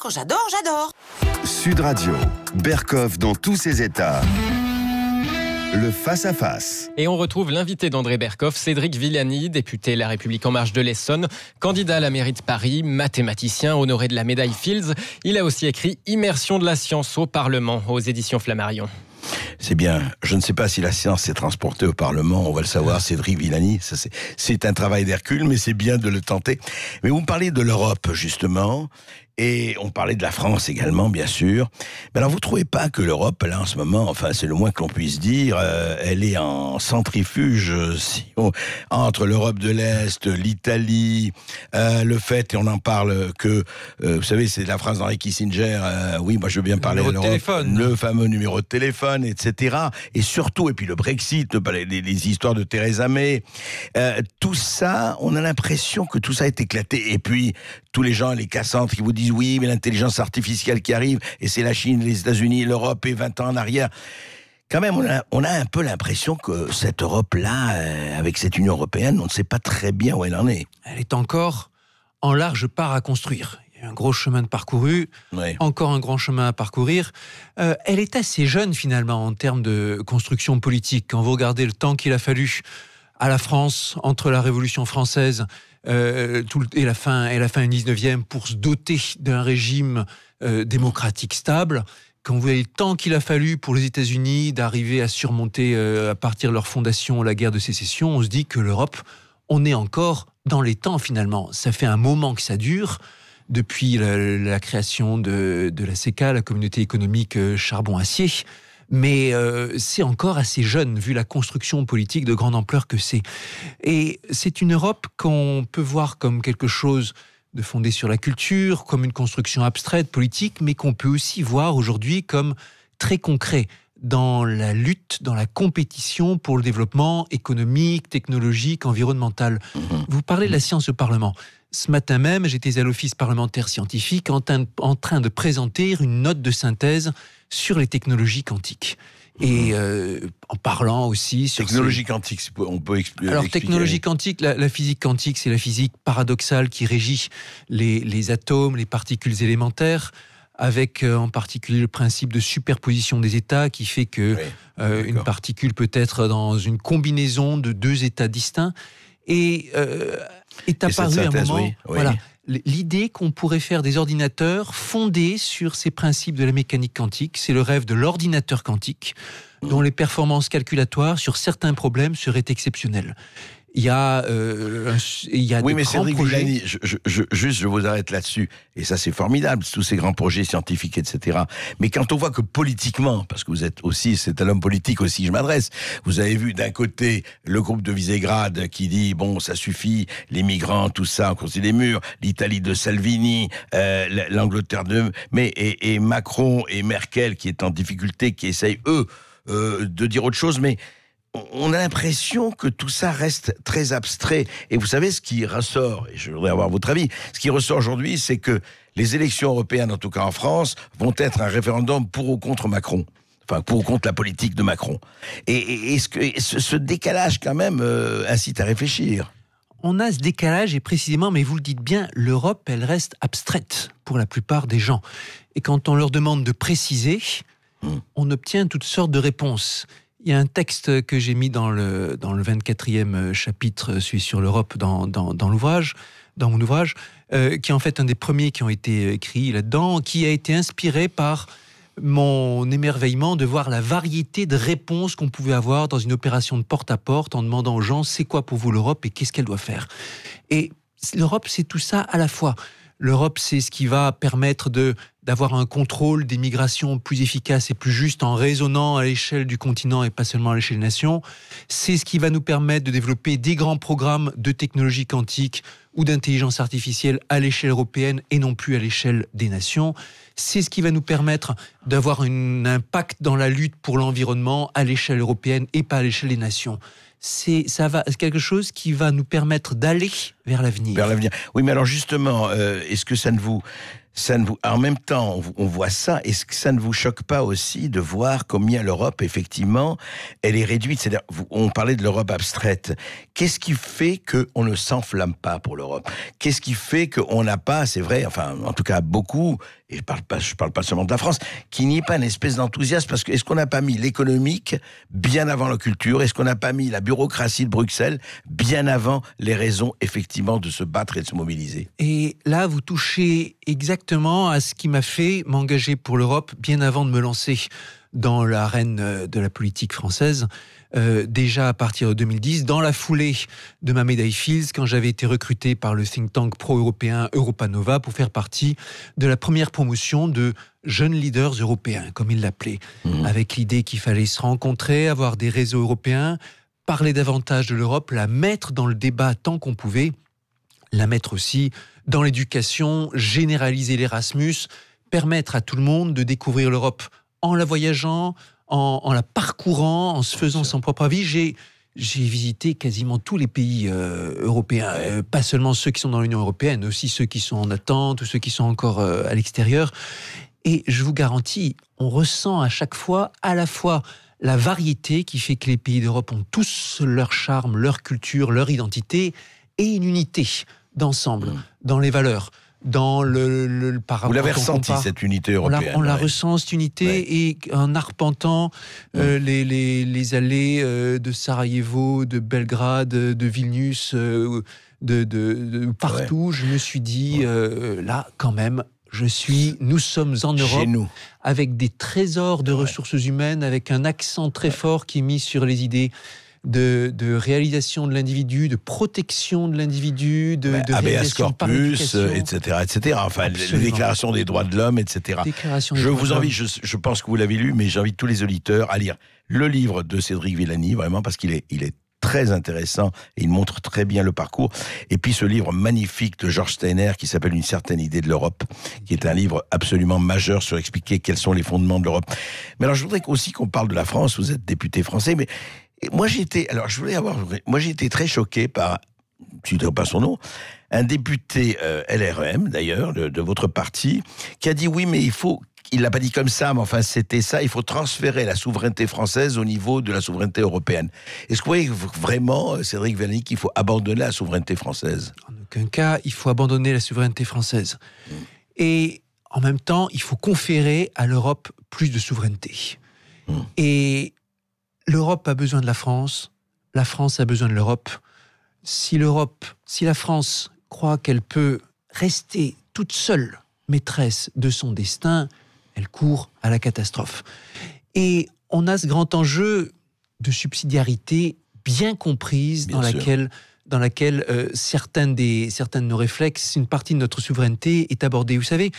j'adore. Sud Radio, Berkoff dans tous ses états. Le face-à-face. Et on retrouve l'invité d'André Berkoff, Cédric Villani, député La République En Marche de l'Essonne, candidat à la mairie de Paris, mathématicien, honoré de la médaille Fields. Il a aussi écrit Immersion de la science au Parlement, aux éditions Flammarion. C'est bien. Je ne sais pas si la science s'est transportée au Parlement. On va le savoir, Cédric Villani. C'est un travail d'Hercule, mais c'est bien de le tenter. Mais vous me parlez de l'Europe, justement. Et on parlait de la France également, bien sûr. Mais alors, vous ne trouvez pas que l'Europe, là, en ce moment, enfin, c'est le moins que l'on puisse dire, elle est en centrifuge entre l'Europe de l'Est, l'Italie, le fait, et on en parle que, vous savez, c'est la phrase d'Henry Kissinger, oui, moi je veux bien parler à l'Europe, le fameux numéro de téléphone, etc. Et surtout, et puis le Brexit, les histoires de Theresa May, tout ça, on a l'impression que tout ça est éclaté. Et puis, tous les gens, les cassantes qui vous disent oui, mais l'intelligence artificielle qui arrive, et c'est la Chine, les États-Unis, l'Europe est 20 ans en arrière. Quand même, on a un peu l'impression que cette Europe-là, avec cette Union européenne, on ne sait pas très bien où elle en est. Elle est encore en large part à construire. Il y a un gros chemin de parcouru, encore un grand chemin à parcourir. Elle est assez jeune, finalement, en termes de construction politique. Quand vous regardez le temps qu'il a fallu à la France, entre la Révolution française et la fin du 19e, pour se doter d'un régime démocratique stable. Quand vous voyez le temps qu'il a fallu pour les États-Unis d'arriver à surmonter, à partir de leur fondation, la guerre de sécession, on se dit que l'Europe, on est encore dans les temps, finalement. Ça fait un moment que ça dure, depuis la création de la CECA, la communauté économique charbon-acier. Mais c'est encore assez jeune, vu la construction politique de grande ampleur que c'est. Et c'est une Europe qu'on peut voir comme quelque chose de fondé sur la culture, comme une construction abstraite, politique, mais qu'on peut aussi voir aujourd'hui comme très concret dans la lutte, dans la compétition pour le développement économique, technologique, environnemental. Vous parlez de la science au Parlement. Ce matin même, j'étais à l'Office parlementaire scientifique en train de présenter une note de synthèse sur les technologies quantiques. Et en parlant aussi sur... Technologie quantique, on peut expliquer. Alors, technologie quantique, la physique quantique, c'est la physique paradoxale qui régit les atomes, les particules élémentaires, avec en particulier le principe de superposition des états qui fait que une particule peut être dans une combinaison de deux états distincts. Et est apparu à un moment... Voilà, l'idée qu'on pourrait faire des ordinateurs fondés sur ces principes de la mécanique quantique. C'est le rêve de l'ordinateur quantique, dont les performances calculatoires sur certains problèmes seraient exceptionnelles. Il y a oui, mais Cédric Villani, je vous arrête là-dessus. Et ça, c'est formidable, tous ces grands projets scientifiques, etc. Mais quand on voit que politiquement, parce que vous êtes aussi, c'est à l'homme politique aussi que je m'adresse, vous avez vu d'un côté le groupe de Visegrad qui dit, bon, ça suffit, les migrants, tout ça, on construit des murs, l'Italie de Salvini, l'Angleterre et Macron et Merkel qui est en difficulté, qui essayent, eux, de dire autre chose, mais on a l'impression que tout ça reste très abstrait. Et vous savez, ce qui ressort, et je voudrais avoir votre avis, ce qui ressort aujourd'hui, c'est que les élections européennes, en tout cas en France, vont être un référendum pour ou contre Macron. Enfin, pour ou contre la politique de Macron. Et ce décalage, quand même, incite à réfléchir. On a ce décalage, et précisément, mais vous le dites bien, l'Europe, elle reste abstraite pour la plupart des gens. Et quand on leur demande de préciser, on obtient toutes sortes de réponses. Il y a un texte que j'ai mis dans le 24e chapitre, celui sur l'Europe, dans mon ouvrage, qui est en fait un des premiers qui ont été écrits là-dedans, qui a été inspiré par mon émerveillement de voir la variété de réponses qu'on pouvait avoir dans une opération de porte-à-porte en demandant aux gens « c'est quoi pour vous l'Europe et qu'est-ce qu'elle doit faire ?» Et l'Europe, c'est tout ça à la fois. L'Europe, c'est ce qui va permettre d'avoir un contrôle des migrations plus efficace et plus juste en raisonnant à l'échelle du continent et pas seulement à l'échelle des nations. C'est ce qui va nous permettre de développer des grands programmes de technologie quantique ou d'intelligence artificielle à l'échelle européenne et non plus à l'échelle des nations. C'est ce qui va nous permettre d'avoir un impact dans la lutte pour l'environnement à l'échelle européenne et pas à l'échelle des nations. C'est quelque chose qui va nous permettre d'aller vers l'avenir. Vers l'avenir. Oui, mais alors justement, est-ce que ça ne vous en même temps, on voit ça. Est-ce que ça ne vous choque pas aussi de voir combien l'Europe, effectivement, elle est réduite? C'est-à-dire, on parlait de l'Europe abstraite. Qu'est-ce qui fait qu'on ne s'enflamme pas pour l'Europe? Qu'est-ce qui fait qu'on n'a pas, c'est vrai, enfin, en tout cas, beaucoup, et je parle pas seulement de la France, qu'il n'y ait pas une espèce d'enthousiasme, parce que est-ce qu'on n'a pas mis l'économique bien avant la culture? Est-ce qu'on n'a pas mis la bureaucratie de Bruxelles bien avant les raisons, effectivement, de se battre et de se mobiliser? Et là, vous touchez exactement à ce qui m'a fait m'engager pour l'Europe bien avant de me lancer dans l'arène de la politique française. Déjà à partir de 2010, dans la foulée de ma médaille Fields, quand j'avais été recruté par le think tank pro-européen Europa Nova pour faire partie de la première promotion de jeunes leaders européens, comme ils l'appelaient, avec l'idée qu'il fallait se rencontrer, avoir des réseaux européens, parler davantage de l'Europe, la mettre dans le débat tant qu'on pouvait, la mettre aussi dans l'éducation, généraliser l'Erasmus, permettre à tout le monde de découvrir l'Europe en la voyageant, en la parcourant, en se faisant son propre avis. J'ai visité quasiment tous les pays européens, pas seulement ceux qui sont dans l'Union européenne, aussi ceux qui sont en attente ou ceux qui sont encore à l'extérieur. Et je vous garantis, on ressent à chaque fois, à la fois la variété qui fait que les pays d'Europe ont tous leur charme, leur culture, leur identité, et une unité d'ensemble, dans les valeurs. Dans Vous l'avez ressenti, cette unité européenne? On la ressent, cette unité, et en arpentant les allées de Sarajevo, de Belgrade, de Vilnius, de partout, je me suis dit, là, quand même, nous sommes en Europe, avec des trésors de ressources humaines, avec un accent très fort qui est mis sur les idées de réalisation de l'individu, de protection de l'individu, de réalisation Habeas corpus, etc. Enfin, la déclaration des droits de l'homme, etc. Je pense que vous l'avez lu, mais j'invite tous les auditeurs à lire le livre de Cédric Villani, vraiment, parce qu'il est très intéressant et il montre très bien le parcours. Et puis ce livre magnifique de Georges Steiner qui s'appelle Une certaine idée de l'Europe, qui est un livre absolument majeur sur expliquer quels sont les fondements de l'Europe. Mais alors je voudrais aussi qu'on parle de la France. Vous êtes député français, mais moi j'ai été très choqué par, je ne dirai pas son nom, un député LREM d'ailleurs de votre parti qui a dit oui, mais il l'a pas dit comme ça, mais enfin c'était ça, il faut transférer la souveraineté française au niveau de la souveraineté européenne. Est-ce que vous voyez vraiment, Cédric Villani, qu'il faut abandonner la souveraineté française? En aucun cas, il faut abandonner la souveraineté française. Et en même temps, il faut conférer à l'Europe plus de souveraineté. Et l'Europe a besoin de la France a besoin de l'Europe. Si la France croit qu'elle peut rester toute seule maîtresse de son destin, elle court à la catastrophe. Et on a ce grand enjeu de subsidiarité bien comprise, dans laquelle certains de nos réflexes, une partie de notre souveraineté est abordée. Vous savez,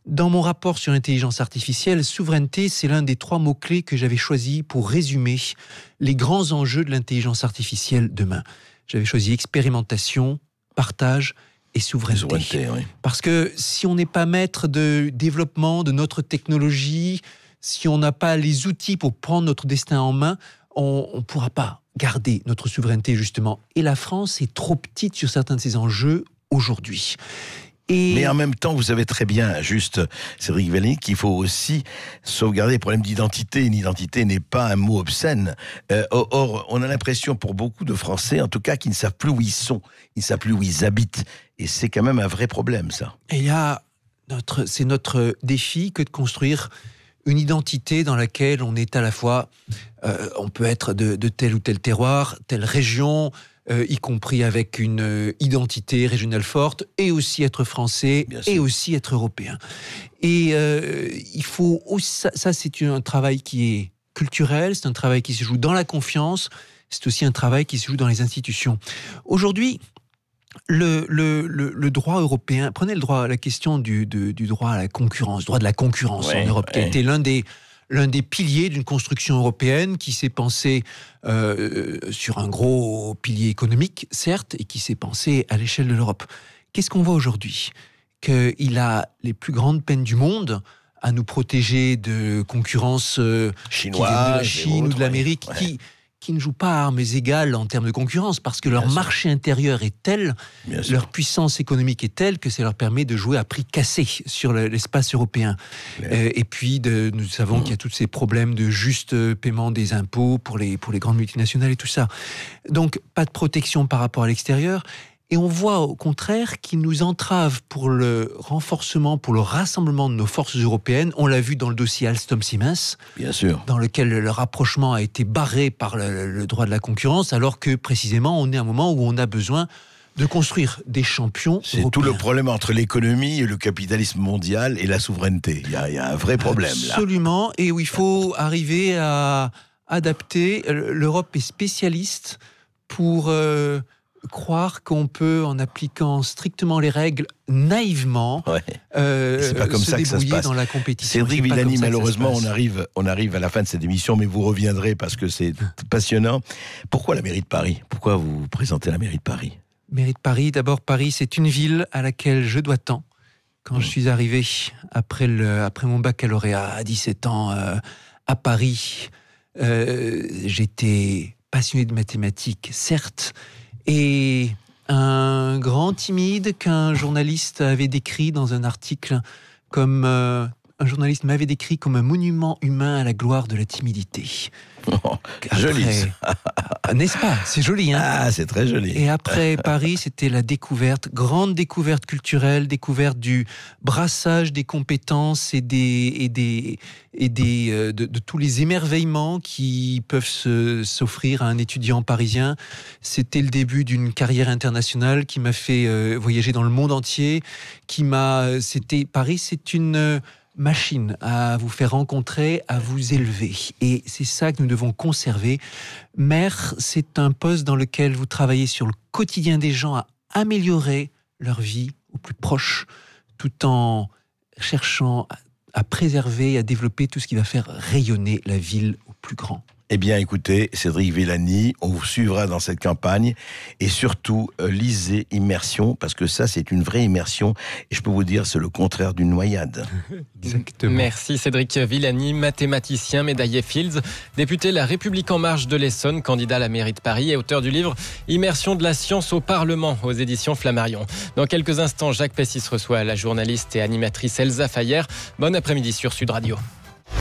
dans mon rapport sur l'intelligence artificielle, souveraineté, c'est l'un des 3 mots-clés que j'avais choisi pour résumer les grands enjeux de l'intelligence artificielle demain. J'avais choisi expérimentation, partage et souveraineté. Oui. Parce que si on n'est pas maître de développement de notre technologie, si on n'a pas les outils pour prendre notre destin en main, on ne pourra pas garder notre souveraineté, justement. Et la France est trop petite sur certains de ces enjeux aujourd'hui. Mais en même temps, vous savez très bien, juste, Cédric Villani, qu'il faut aussi sauvegarder les problèmes d'identité. Une identité n'est pas un mot obscène. Or, on a l'impression, pour beaucoup de Français, en tout cas, qu'ils ne savent plus où ils sont, ils ne savent plus où ils habitent. Et c'est quand même un vrai problème, ça. Et c'est notre défi que de construire une identité dans laquelle on est à la fois, on peut être de tel ou tel terroir, telle région, y compris avec une identité régionale forte, et aussi être français, et aussi être européen. Et il faut aussi, ça c'est un travail qui est culturel, c'est un travail qui se joue dans la confiance, c'est aussi un travail qui se joue dans les institutions. Aujourd'hui, le droit européen, prenez la question du droit à la concurrence, droit de la concurrence en Europe, qui a été l'un des piliers d'une construction européenne qui s'est pensée sur un gros pilier économique, certes, et qui s'est pensée à l'échelle de l'Europe. Qu'est-ce qu'on voit aujourd'hui? Qu'il a les plus grandes peines du monde à nous protéger de concurrence chinoise, qui viennent de la Chine ou de l'Amérique, qui ne jouent pas à armes égales en termes de concurrence, parce que leur marché intérieur est tel, leur puissance économique est telle que ça leur permet de jouer à prix cassé sur l'espace européen. Et puis, nous savons qu'il y a tous ces problèmes de juste paiement des impôts pour les grandes multinationales et tout ça. Donc, pas de protection par rapport à l'extérieur. Et on voit au contraire qu'ils nous entravent pour le renforcement, pour le rassemblement de nos forces européennes. On l'a vu dans le dossier Alstom-Siemens, bien sûr, dans lequel le rapprochement a été barré par le droit de la concurrence, alors que précisément on est à un moment où on a besoin de construire des champions C'est européens. tout le problème entre l'économie et le capitalisme mondial et la souveraineté. Il y a un vrai problème là. Absolument, et où il faut arriver à adapter. L'Europe est spécialiste pour... croire qu'on peut, en appliquant strictement les règles, naïvement, c'est pas comme se ça que ça se débrouiller passe. dans la compétition. Cédric Villani, malheureusement, on arrive à la fin de cette émission, mais vous reviendrez parce que c'est passionnant. Pourquoi la mairie de Paris ? Pourquoi vous présentez la mairie de Paris ? Mairie de Paris, d'abord, Paris, c'est une ville à laquelle je dois tant. Quand je suis arrivé après mon baccalauréat à 17 ans à Paris, j'étais passionné de mathématiques, certes, et un grand timide qu'un journaliste avait décrit dans un article comme un journaliste m'avait décrit comme un monument humain à la gloire de la timidité. Joli. N'est-ce pas ? C'est joli, hein ? Ah, c'est très joli. Et après Paris, c'était la découverte, grande découverte culturelle, découverte du brassage des compétences et de tous les émerveillements qui peuvent s'offrir à un étudiant parisien. C'était le début d'une carrière internationale qui m'a fait voyager dans le monde entier. Paris, c'est une machine à vous faire rencontrer, à vous élever. Et c'est ça que nous devons conserver. Maire, c'est un poste dans lequel vous travaillez sur le quotidien des gens, à améliorer leur vie au plus proche, tout en cherchant à préserver, à développer tout ce qui va faire rayonner la ville au plus grand. Eh bien, écoutez, Cédric Villani, on vous suivra dans cette campagne et surtout, lisez Immersion, parce que ça, c'est une vraie immersion et je peux vous dire, c'est le contraire d'une noyade. Exactement. Merci Cédric Villani, mathématicien, médaillé Fields, député La République En Marche de l'Essonne, candidat à la mairie de Paris et auteur du livre Immersion de la science au Parlement aux éditions Flammarion. Dans quelques instants, Jacques Pessis reçoit la journaliste et animatrice Elsa Fayer. Bon après-midi sur Sud Radio.